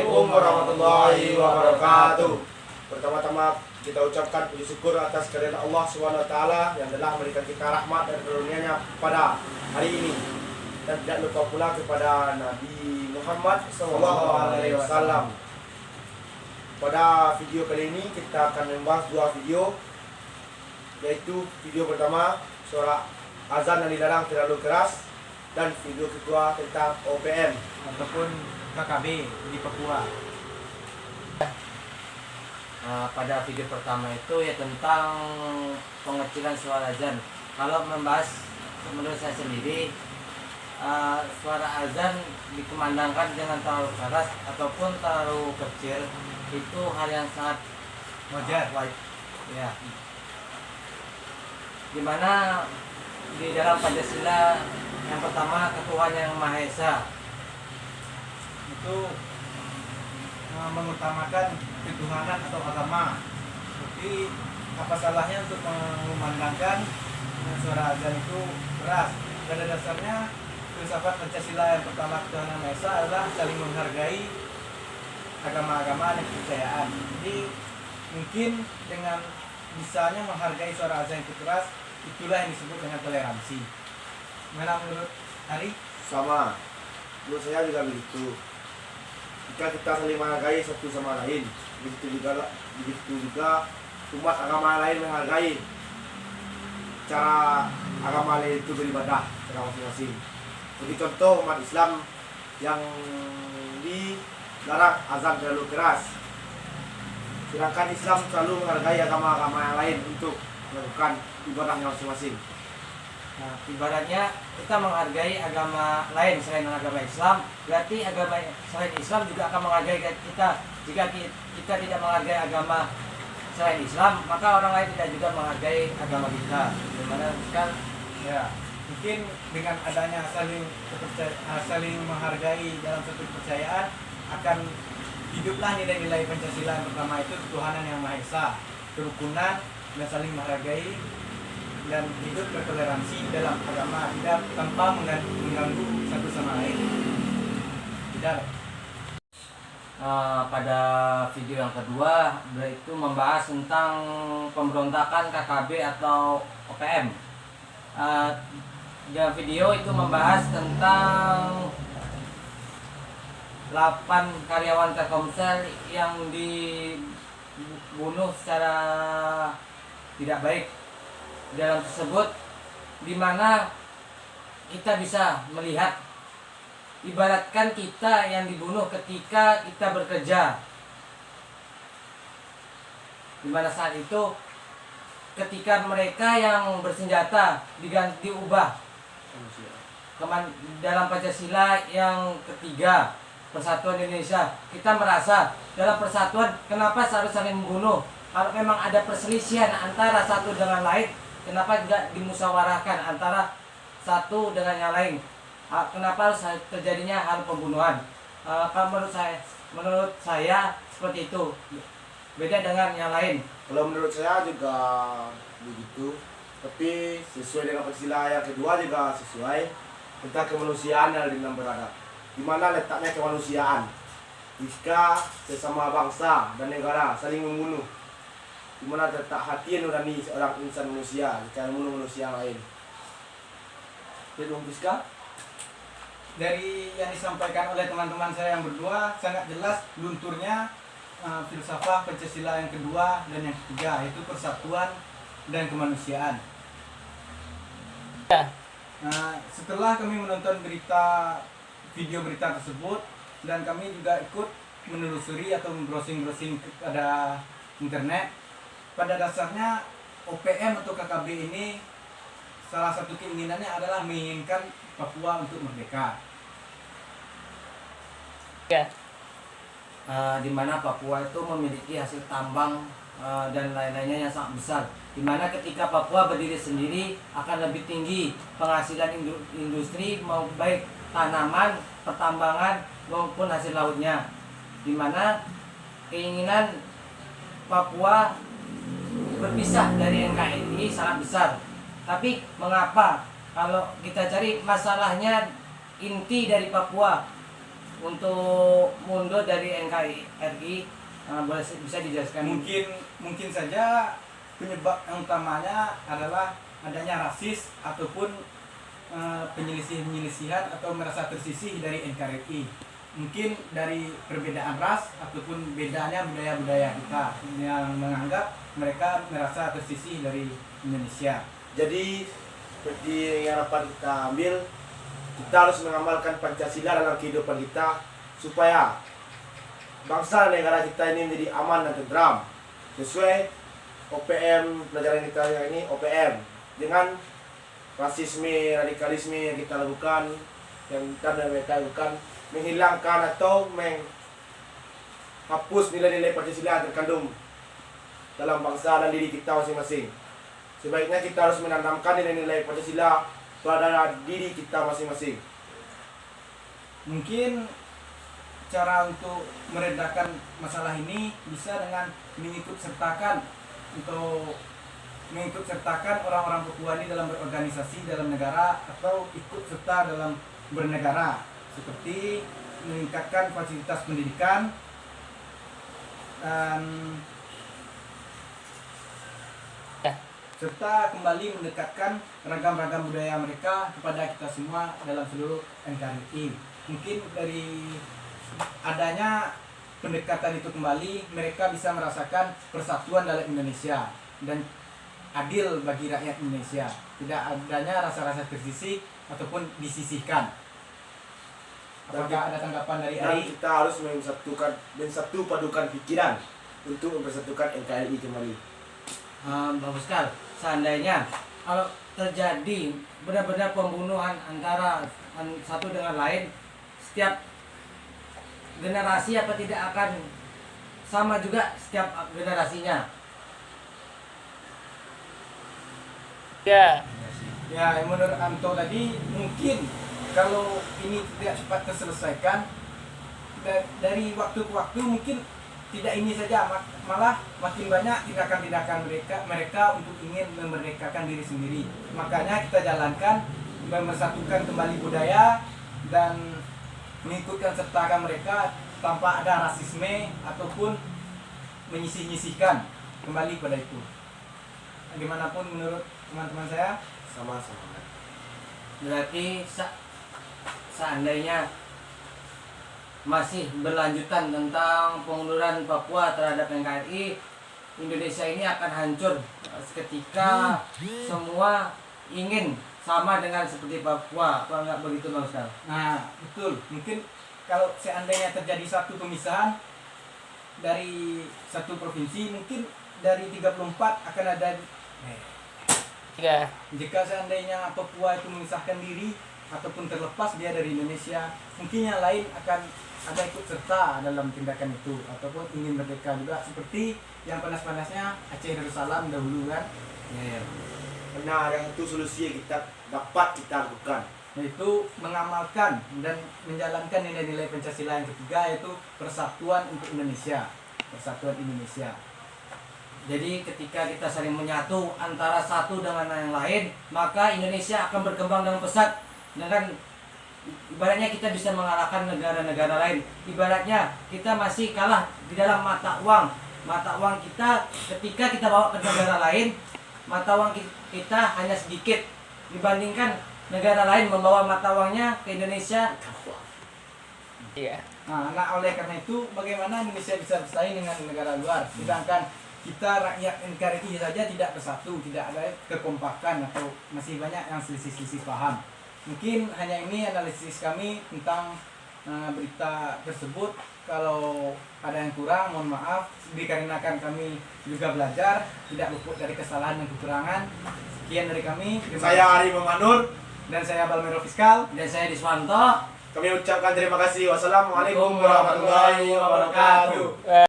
Assalamualaikum warahmatullahi wabarakatuh. Pertama-tama kita ucapkan puji syukur atas kehadirat Allah SWT yang telah memberikan kita rahmat dan karunia-Nya pada hari ini. Dan tidak lupa pula kepada Nabi Muhammad SAW. Pada video kali ini kita akan membahas dua video, yaitu video pertama suara azan yang dilarang terlalu keras, dan video kedua tentang OPM ataupun KKB di Papua. Pada video pertama itu ya tentang pengecilan suara azan. Kalau membahas menurut saya sendiri, suara azan dikumandangkan dengan terlalu keras ataupun terlalu kecil itu hal yang sangat Wajar. Ya. Dimana di dalam Pancasila yang pertama ketuhanan yang Maha Esa Itu mengutamakan ketuhanan atau agama. Jadi apa salahnya untuk mengumandangkan suara azan itu keras? Pada dasarnya filsafat Pancasila yang pertama ketuhanan Maha Esa adalah saling menghargai agama-agama dan kepercayaan. Jadi mungkin dengan bisanya menghargai suara azan itu keras, itulah yang disebut dengan toleransi. Mana menurut Ari? sama. Menurut saya juga begitu. Jika kita saling menghargai satu sama lain, begitu juga umat agama lain menghargai cara agama lain itu beribadah secara masing-masing. Jadi contoh umat Islam yang dilarang azan terlalu keras, sedangkan Islam selalu menghargai agama-agama yang lain untuk melakukan ibadahnya masing-masing. Nah, ibaratnya kita menghargai agama lain selain agama Islam, berarti agama selain Islam juga akan menghargai kita. Jika kita tidak menghargai agama selain Islam, maka orang lain tidak juga menghargai agama kita. Dimana kan Ya, mungkin dengan adanya saling menghargai dalam satu kepercayaan akan hiduplah nilai-nilai Pancasila yang pertama itu ketuhanan yang Maha Esa, kerukunan dan saling menghargai dan hidup bertoleransi dalam agama tidak tanpa mengganggu satu sama lain. Tidak. Pada video yang kedua itu membahas tentang pemberontakan KKB atau OPM. Dalam video itu membahas tentang 8 karyawan Telkomsel yang dibunuh secara tidak baik. Dalam tersebut, di mana kita bisa melihat, ibaratkan kita yang dibunuh ketika kita bekerja, di mana saat itu ketika mereka yang bersenjata diubah dalam Pancasila yang ketiga, Persatuan Indonesia. Kita merasa dalam persatuan kenapa harus saling membunuh? Kalau memang ada perselisihan antara satu dengan lain, kenapa tidak dimusyawarahkan antara satu dengan yang lain? Kenapa harus terjadinya hal pembunuhan? Kalau menurut saya seperti itu. Beda dengan yang lain. Kalau menurut saya juga begitu, tapi sesuai dengan Pancasila yang kedua juga sesuai tentang kemanusiaan yang dalam beradab. Di mana letaknya kemanusiaan? Jika sesama bangsa dan negara saling membunuh, di mana letak hati nurani seorang insan manusia jika membunuh manusia lain? Jadi Fiska, Dari yang disampaikan oleh teman-teman saya yang berdua sangat jelas lunturnya filsafat Pancasila yang kedua dan yang ketiga, yaitu persatuan dan kemanusiaan. Nah, setelah kami menonton video berita tersebut dan kami juga ikut menelusuri atau browsing pada internet, pada dasarnya OPM atau KKB ini salah satu keinginannya adalah menginginkan Papua untuk merdeka. Di mana Papua itu memiliki hasil tambang dan lain-lainnya yang sangat besar. Di mana ketika Papua berdiri sendiri akan lebih tinggi penghasilan industri mau baik tanaman, pertambangan maupun hasil lautnya. Di mana keinginan Papua berpisah dari NKRI sangat besar. Tapi mengapa kalau kita cari masalahnya inti dari Papua untuk mundur dari NKRI? Boleh bisa dijelaskan? Mungkin saja penyebab yang utamanya adalah adanya rasis ataupun penyelisihan atau merasa tersisih dari NKRI. Mungkin dari perbedaan ras ataupun bedanya budaya-budaya kita yang menganggap mereka merasa tersisih dari Indonesia. Jadi seperti yang dapat kita ambil, kita harus mengamalkan Pancasila dalam kehidupan kita supaya bangsa dan negara kita ini menjadi aman dan tentram sesuai OPM pelajaran kita yang ini, OPM, dengan rasisme, radikalisme yang kita lakukan, yang mereka lakukan, menghilangkan atau menghapus nilai-nilai Pancasila yang terkandung dalam bangsa dan diri kita masing-masing. Sebaiknya kita harus menanamkan nilai-nilai Pancasila pada diri kita masing-masing. Mungkin cara untuk meredakan masalah ini bisa dengan mengikut sertakan orang-orang Papua ini dalam berorganisasi dalam negara atau ikut serta dalam bernegara, seperti meningkatkan fasilitas pendidikan dan serta kembali mendekatkan ragam-ragam budaya mereka kepada kita semua dalam seluruh NKRI. Mungkin dari adanya pendekatan itu kembali, mereka bisa merasakan persatuan dalam Indonesia dan adil bagi rakyat Indonesia. Tidak adanya rasa-rasa tersisih ataupun disisihkan. Apakah ada tanggapan dari Dan Ari? kita harus mensatu padukan pikiran untuk mempersatukan NKRI kembali. Bagus sekali. Seandainya kalau terjadi benar-benar pembunuhan antara satu dengan lain, setiap generasi apa tidak akan sama juga setiap generasinya? Ya, menurut Anto tadi mungkin kalau ini tidak cepat terselesaikan dari waktu ke waktu, mungkin tidak ini saja, malah makin banyak tindakan-tindakan mereka untuk ingin memerdekakan diri sendiri. Makanya kita jalankan mempersatukan kembali budaya dan mengikutkan sertakan mereka tanpa ada rasisme ataupun menyisih-nyisihkan kembali pada itu. Bagaimanapun menurut teman-teman saya, Sama-sama. Berarti seandainya masih berlanjutan tentang pengunduran Papua terhadap NKRI, Indonesia ini akan hancur seketika semua ingin sama dengan seperti Papua. Apa enggak begitu, Bang Ustaz? nah betul. Mungkin kalau seandainya terjadi satu pemisahan dari satu provinsi, mungkin dari 34 akan ada jika seandainya Papua itu memisahkan diri ataupun terlepas dia dari Indonesia, mungkin yang lain akan ada ikut serta dalam tindakan itu ataupun ingin merdeka juga, seperti yang panas-panasnya Aceh Darussalam dahulu kan. Ya. Benar, yang itu solusi yang dapat kita lakukan, Yaitu mengamalkan dan menjalankan nilai-nilai Pancasila yang ketiga, yaitu persatuan untuk Indonesia. Persatuan Indonesia. Jadi ketika kita saling menyatu antara satu dengan yang lain, maka Indonesia akan berkembang dengan pesat. Dengan ibaratnya kita bisa mengalahkan negara-negara lain. Ibaratnya kita masih kalah di dalam mata uang. Mata uang kita ketika kita bawa ke negara lain, mata uang kita hanya sedikit dibandingkan negara lain membawa mata uangnya ke Indonesia. Nah, oleh karena itu bagaimana Indonesia bisa bersaing dengan negara luar, sedangkan kita rakyat NKRI saja tidak bersatu, tidak ada kekompakan atau masih banyak yang selisih-selisih paham. Mungkin hanya ini analisis kami tentang berita tersebut. Kalau ada yang kurang, mohon maaf. Dikarenakan kami juga belajar, tidak luput dari kesalahan dan kekurangan. Sekian dari kami. Saya Ari Memanur Dan saya Balmero Fiskal. Dan saya Diswanto. Kami ucapkan terima kasih. Wassalamualaikum warahmatullahi wabarakatuh.